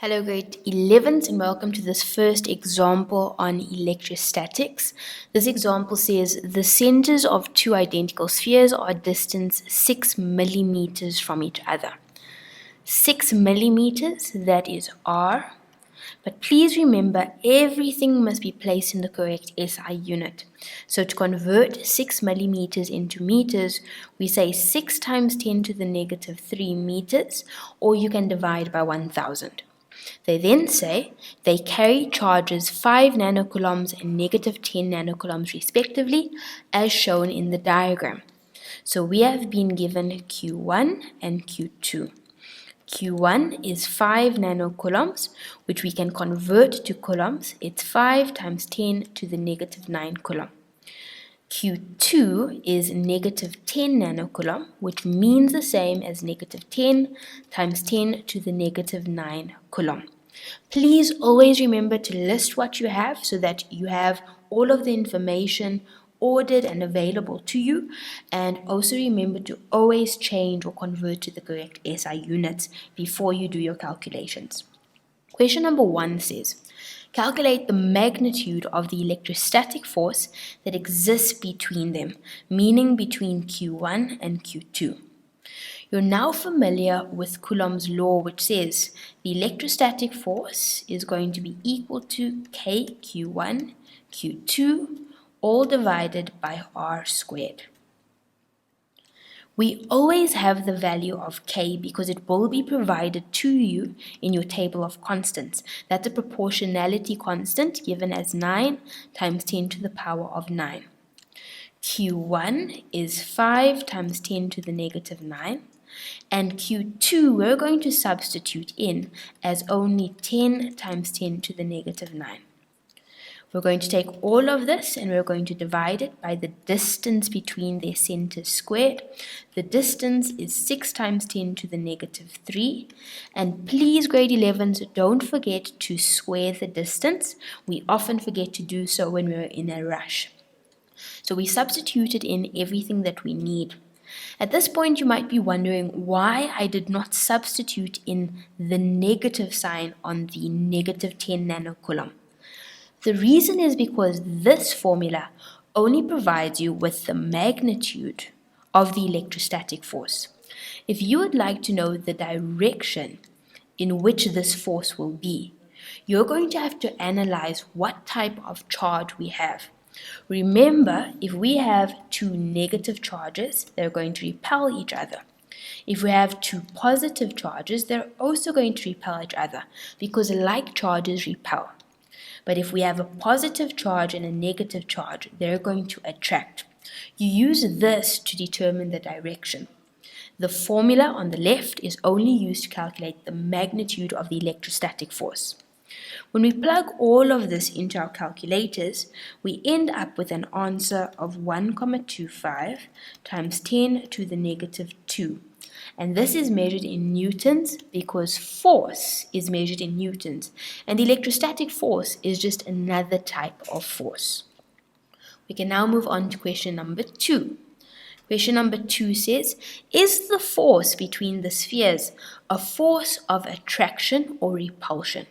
Hello grade 11th and welcome to this first example on electrostatics. This example says the centers of two identical spheres are distance 6 millimeters from each other. 6 millimeters, that is R. But please remember, everything must be placed in the correct SI unit. So to convert 6 millimeters into meters, we say 6 times 10 to the negative 3 meters, or you can divide by 1000. They then say they carry charges 5 nanocoulombs and negative 10 nanocoulombs respectively, as shown in the diagram. So we have been given Q1 and Q2. Q1 is 5 nanocoulombs, which we can convert to coulombs. It's 5 times 10 to the negative 9 coulomb. Q2 is negative 10 nanocoulomb, which means the same as negative 10 times 10 to the negative 9 coulomb. Please always remember to list what you have so that you have all of the information ordered and available to you, and also remember to always change or convert to the correct SI units before you do your calculations. Question number 1 says, calculate the magnitude of the electrostatic force that exists between them, meaning between Q1 and Q2. You're now familiar with Coulomb's law, which says the electrostatic force is going to be equal to KQ1, Q2, all divided by R squared. We always have the value of K because it will be provided to you in your table of constants. That's a proportionality constant given as 9 times 10 to the power of 9. Q1 is 5 times 10 to the negative 9. And Q2 we're going to substitute in as only 10 times 10 to the negative 9. We're going to take all of this and we're going to divide it by the distance between their centers squared. The distance is 6 times 10 to the negative 3. And please, grade 11s, don't forget to square the distance. We often forget to do so when we're in a rush. So we substituted in everything that we need. At this point, you might be wondering why I did not substitute in the negative sign on the negative 10 nanocoulomb. The reason is because this formula only provides you with the magnitude of the electrostatic force. If you would like to know the direction in which this force will be, you're going to have to analyze what type of charge we have. Remember, if we have two negative charges, they're going to repel each other. If we have two positive charges, they're also going to repel each other because like charges repel. But if we have a positive charge and a negative charge, they're going to attract. You use this to determine the direction. The formula on the left is only used to calculate the magnitude of the electrostatic force. When we plug all of this into our calculators, we end up with an answer of 1,25 times 10 to the negative 2. And this is measured in newtons because force is measured in newtons. And the electrostatic force is just another type of force. We can now move on to question number 2. Question number 2 says, is the force between the spheres a force of attraction or repulsion?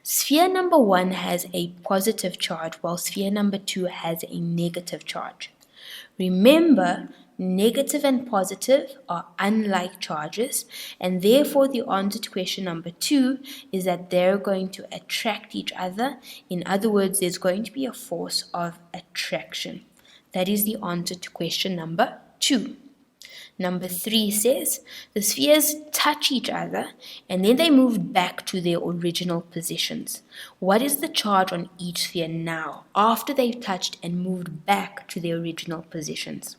Sphere number 1 has a positive charge while sphere number 2 has a negative charge. Remember, negative and positive are unlike charges, and therefore the answer to question number 2 is that they're going to attract each other. In other words, there's going to be a force of attraction. That is the answer to question number 2. Number 3 says the spheres touch each other and then they move back to their original positions. What is the charge on each sphere now after they've touched and moved back to their original positions?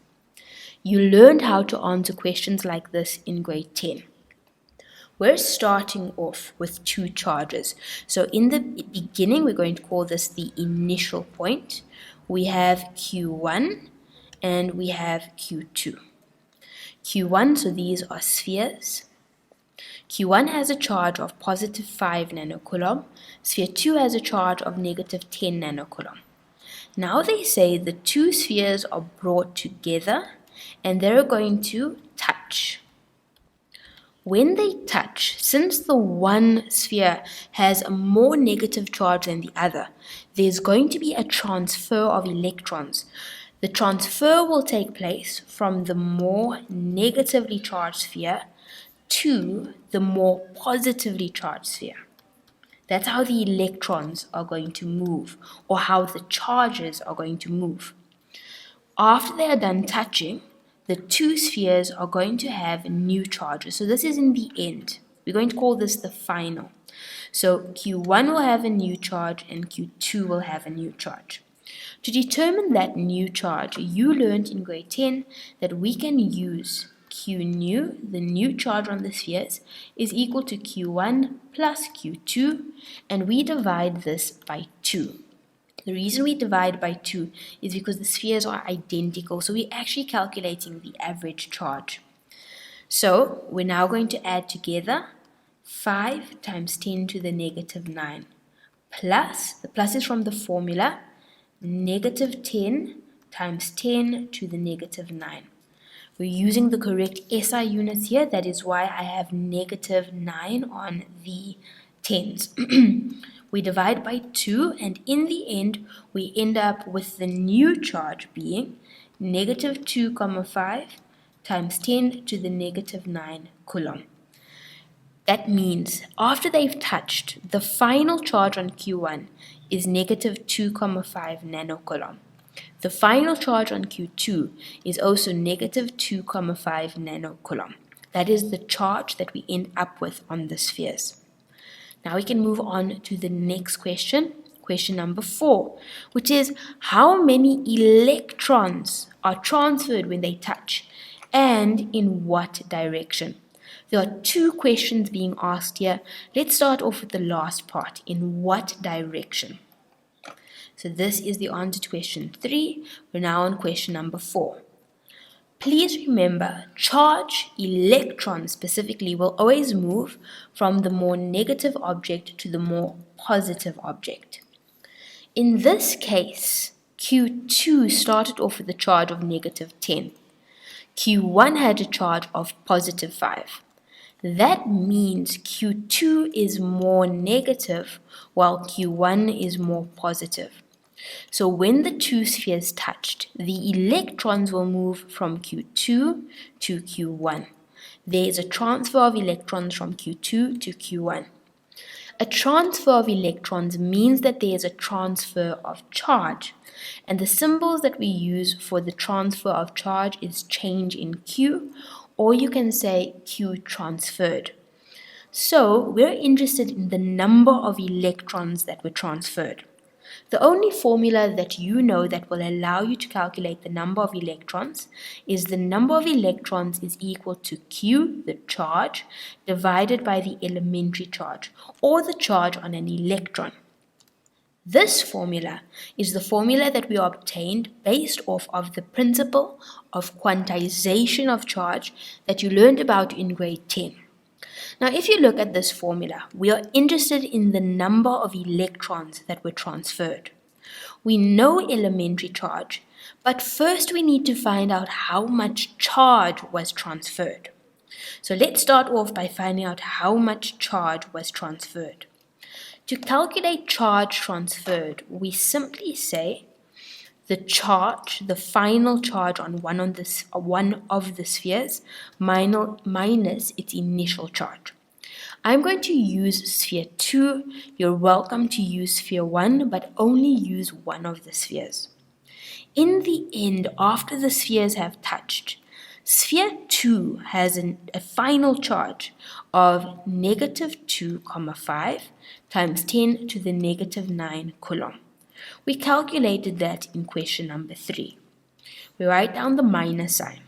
You learned how to answer questions like this in grade 10. We're starting off with two charges. So in the beginning, we're going to call this the initial point. We have Q1 and we have Q2. Q1, so these are spheres. Q1 has a charge of positive 5 nanocoulomb. Sphere 2 has a charge of negative 10 nanocoulomb. Now they say the two spheres are brought together and they're going to touch. When they touch, since the one sphere has a more negative charge than the other, there's going to be a transfer of electrons. The transfer will take place from the more negatively charged sphere to the more positively charged sphere. That's how the electrons are going to move, or how the charges are going to move. After they are done touching, the two spheres are going to have new charges. So this is in the end. We're going to call this the final. So Q1 will have a new charge and Q2 will have a new charge. To determine that new charge, you learned in grade 10 that we can use Q new, the new charge on the spheres, is equal to Q1 plus Q2, and we divide this by 2. The reason we divide by 2 is because the spheres are identical, so we're actually calculating the average charge. So we're now going to add together 5 times 10 to the negative 9 plus, the plus is from the formula, negative 10 times 10 to the negative 9. We're using the correct SI units here, that is why I have negative 9 on the tens. We divide by 2, and in the end, we end up with the new charge being negative 2,5 times 10 to the negative 9 coulomb. That means after they've touched, the final charge on Q1 is negative 2,5 nanocoulomb. The final charge on Q2 is also negative 2,5 nanocoulomb. That is the charge that we end up with on the spheres. Now we can move on to the next question, question number 4, which is how many electrons are transferred when they touch and in what direction? There are 2 questions being asked here. Let's start off with the last part, in what direction? So this is the answer to question 3. We're now on question number 4. Please remember, charge, electrons specifically, will always move from the more negative object to the more positive object. In this case, Q2 started off with a charge of negative 10. Q1 had a charge of positive 5. That means Q2 is more negative while Q1 is more positive. So when the two spheres touched, the electrons will move from Q2 to Q1. There is a transfer of electrons from Q2 to Q1. A transfer of electrons means that there is a transfer of charge, and the symbols that we use for the transfer of charge is change in Q, or you can say Q transferred. So we're interested in the number of electrons that were transferred. The only formula that you know that will allow you to calculate the number of electrons is the number of electrons is equal to Q, the charge, divided by the elementary charge, or the charge on an electron. This formula is the formula that we obtained based off of the principle of quantization of charge that you learned about in grade 10. Now, if you look at this formula, we are interested in the number of electrons that were transferred. We know elementary charge, but first we need to find out how much charge was transferred. So let's start off by finding out how much charge was transferred. To calculate charge transferred, we simply say the charge, the final charge on one of the spheres minus its initial charge. I'm going to use sphere 2. You're welcome to use sphere 1, but only use one of the spheres. In the end, after the spheres have touched, sphere 2 has a final charge of negative 2,5 times 10 to the negative 9 coulomb. We calculated that in question number 3. We write down the minus sign.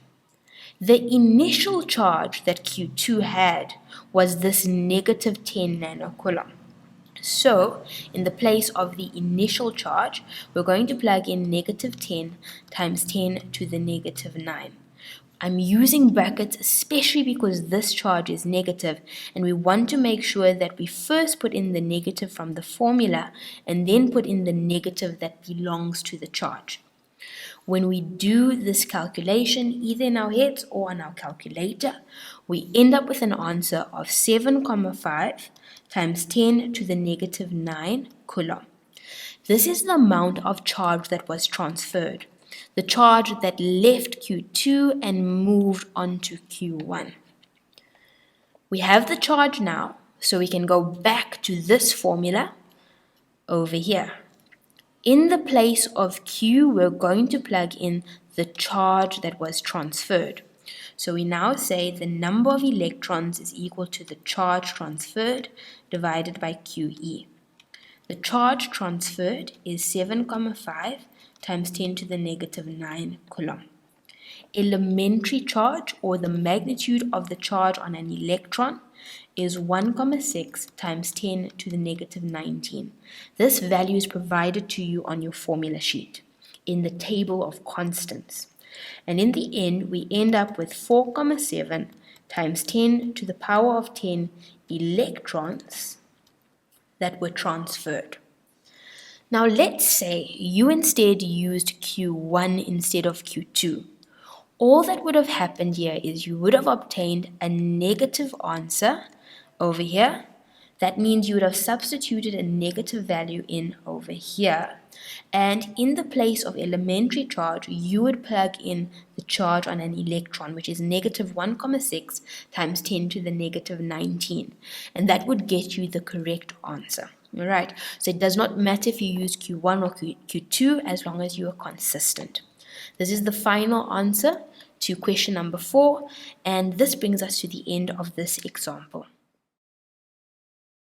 The initial charge that Q2 had was this negative 10 nanocoulomb. So, in the place of the initial charge, we're going to plug in negative 10 times 10 to the negative 9. I'm using brackets especially because this charge is negative, and we want to make sure that we first put in the negative from the formula and then put in the negative that belongs to the charge. When we do this calculation, either in our heads or on our calculator, we end up with an answer of 7,5 times 10 to the negative 9 coulomb. This is the amount of charge that was transferred, the charge that left Q2 and moved on to Q1. We have the charge now, so we can go back to this formula over here. In the place of Q, we're going to plug in the charge that was transferred. So we now say the number of electrons is equal to the charge transferred divided by QE. The charge transferred is 7,5 times 10 to the negative 9 coulomb. Elementary charge, or the magnitude of the charge on an electron, is 1,6 times 10 to the negative 19. This value is provided to you on your formula sheet in the table of constants. And in the end, we end up with 4,7 times 10 to the power of 10 electrons that were transferred. Now let's say you instead used Q1 instead of Q2. All that would have happened here is you would have obtained a negative answer over here. That means you would have substituted a negative value in over here. And in the place of elementary charge, you would plug in the charge on an electron, which is negative 1,6 times 10 to the negative 19. And that would get you the correct answer. All right. So it does not matter if you use Q1 or Q2 as long as you are consistent. This is the final answer to question number 4, and this brings us to the end of this example.